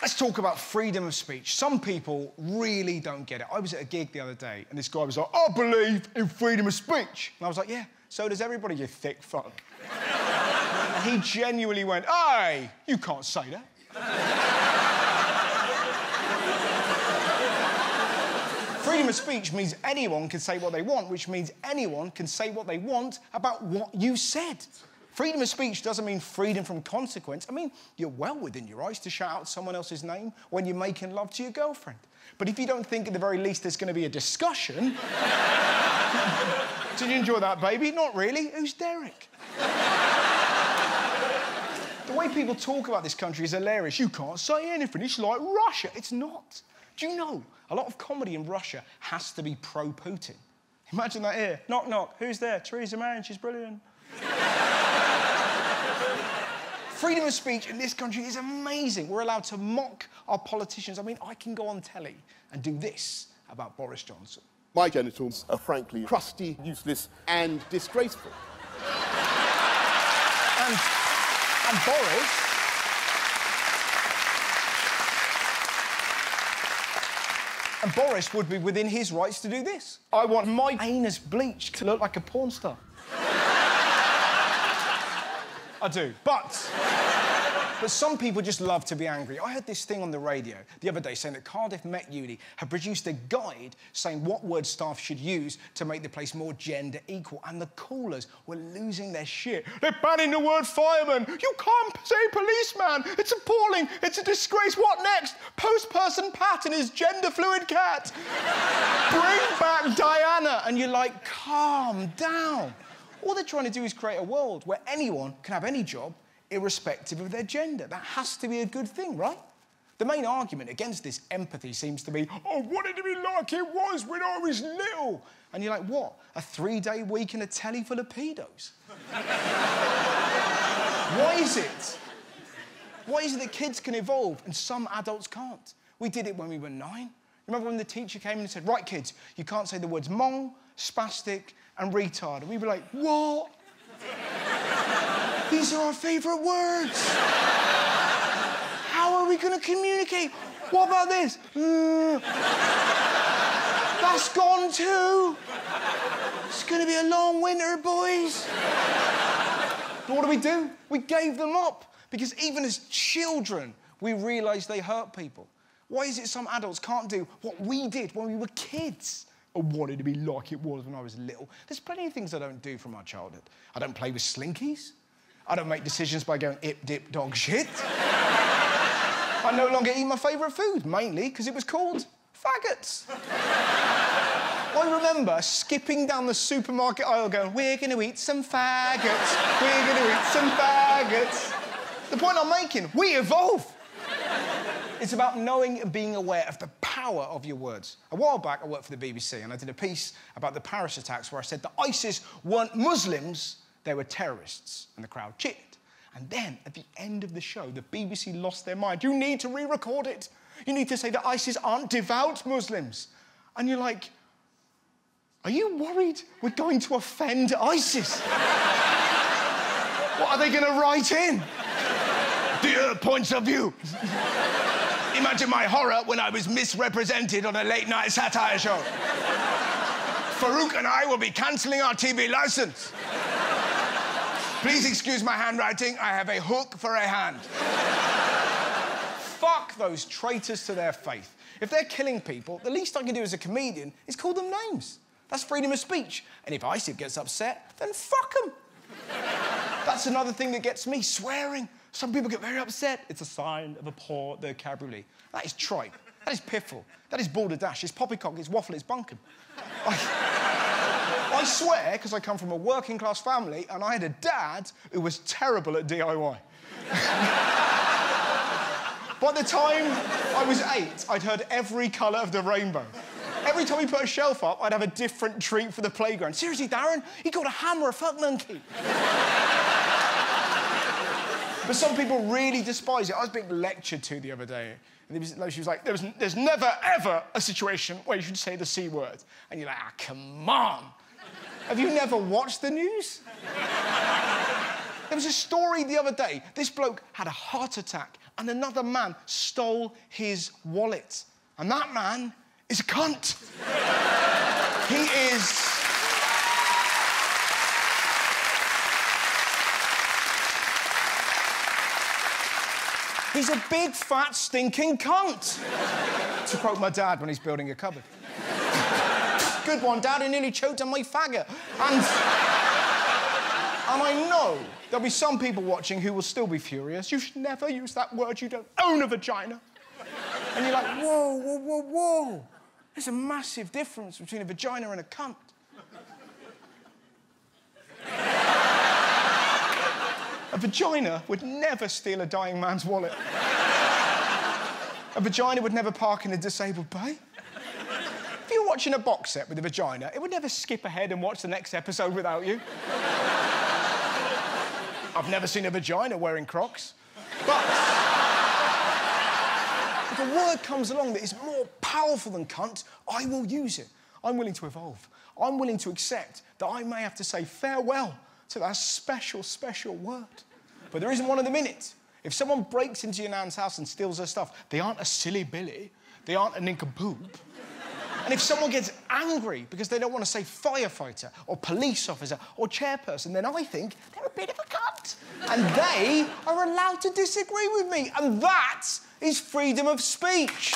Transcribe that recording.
Let's talk about freedom of speech. Some people really don't get it. I was at a gig the other day, and this guy was like, I believe in freedom of speech. And I was like, yeah, so does everybody, you thick fuck. And he genuinely went, hey, you can't say that. Freedom of speech means anyone can say what they want, which means anyone can say what they want about what you said. Freedom of speech doesn't mean freedom from consequence. I mean, you're well within your rights to shout out someone else's name when you're making love to your girlfriend. But if you don't think at the very least there's going to be a discussion... Did you enjoy that, baby? Not really. Who's Derek? The way people talk about this country is hilarious. You can't say anything. It's like Russia. It's not. Do you know, a lot of comedy in Russia has to be pro-Putin. Imagine that here. Knock, knock. Who's there? Theresa May, she's brilliant. Freedom of speech in this country is amazing. We're allowed to mock our politicians. I mean, I can go on telly and do this about Boris Johnson. My genitals are frankly crusty, useless and disgraceful. And Boris... And Boris would be within his rights to do this. I want my anus bleached to look like a porn star. I do. But some people just love to be angry. I heard this thing on the radio the other day saying that Cardiff Met Uni had produced a guide saying what words staff should use to make the place more gender equal, and the callers were losing their shit. They're banning the word fireman. You can't say policeman. It's appalling. It's a disgrace. What next? Postperson Pat and his gender-fluid cat. Bring back Diana. And you're like, calm down. All they're trying to do is create a world where anyone can have any job irrespective of their gender. That has to be a good thing, right? The main argument against this empathy seems to be, I wanted to be like it was when I was little. And you're like, what? A 3-day week in a telly full of pedos? Why is it? Why is it that kids can evolve and some adults can't? We did it when we were 9. Remember when the teacher came in and said, right, kids, you can't say the words mong, spastic, and retard. And we were like, what? These are our favourite words. How are we going to communicate? What about this? That's gone too. It's going to be a long winter, boys. But what do? We gave them up. Because even as children, we realised they hurt people. Why is it some adults can't do what we did when we were kids? I wanted to be like it was when I was little. There's plenty of things I don't do from my childhood. I don't play with slinkies. I don't make decisions by going ip, dip, dog, shit. I no longer eat my favourite food, mainly because it was called faggots. I remember skipping down the supermarket aisle going, we're going to eat some faggots. We're going to eat some faggots. The point I'm making, we evolve. It's about knowing and being aware of the power of your words. A while back, I worked for the BBC and I did a piece about the Paris attacks where I said that ISIS weren't Muslims, they were terrorists, and the crowd cheered. And then, at the end of the show, the BBC lost their mind. You need to re-record it. You need to say that ISIS aren't devout Muslims. And you're like, are you worried we're going to offend ISIS? What are they going to write in? Dear points of view. Imagine my horror when I was misrepresented on a late-night satire show. Farouk and I will be cancelling our TV licence. Please excuse my handwriting. I have a hook for a hand. Fuck those traitors to their faith. If they're killing people, the least I can do as a comedian is call them names. That's freedom of speech. And if ISIF gets upset, then fuck them. That's another thing that gets me, swearing. Some people get very upset. It's a sign of a poor vocabulary. That is trite. That is piffle. That is balderdash. It's poppycock. It's waffle. It's bunkum. I swear, because I come from a working-class family, and I had a dad who was terrible at DIY. By the time I was 8, I'd heard every colour of the rainbow. Every time he put a shelf up, I'd have a different treat for the playground. Seriously, Darren, he got a hammer, a fuck monkey. But some people really despise it. I was being lectured to the other day. And she was like, there's never, ever a situation where you should say the C word. And you're like, come on. Have you never watched the news? There was a story the other day. This bloke had a heart attack and another man stole his wallet. And that man is a cunt. He is... He's a big, fat, stinking cunt. To quote my dad when he's building a cupboard. Good one, Dad. He nearly choked on my faggot. And I know there'll be some people watching who will still be furious. You should never use that word. You don't own a vagina. And you're like, whoa, whoa, whoa, whoa. There's a massive difference between a vagina and a cunt. A vagina would never steal a dying man's wallet. A vagina would never park in a disabled bay. If you're watching a box set with a vagina, it would never skip ahead and watch the next episode without you. I've never seen a vagina wearing Crocs. But if a word comes along that is more powerful than cunt, I will use it. I'm willing to evolve. I'm willing to accept that I may have to say farewell to that special, special word. But there isn't one of them in it. If someone breaks into your nan's house and steals her stuff, they aren't a silly Billy. They aren't a nincompoop. And if someone gets angry because they don't want to say firefighter or police officer or chairperson, then I think they're a bit of a cunt. And they are allowed to disagree with me. And that is freedom of speech.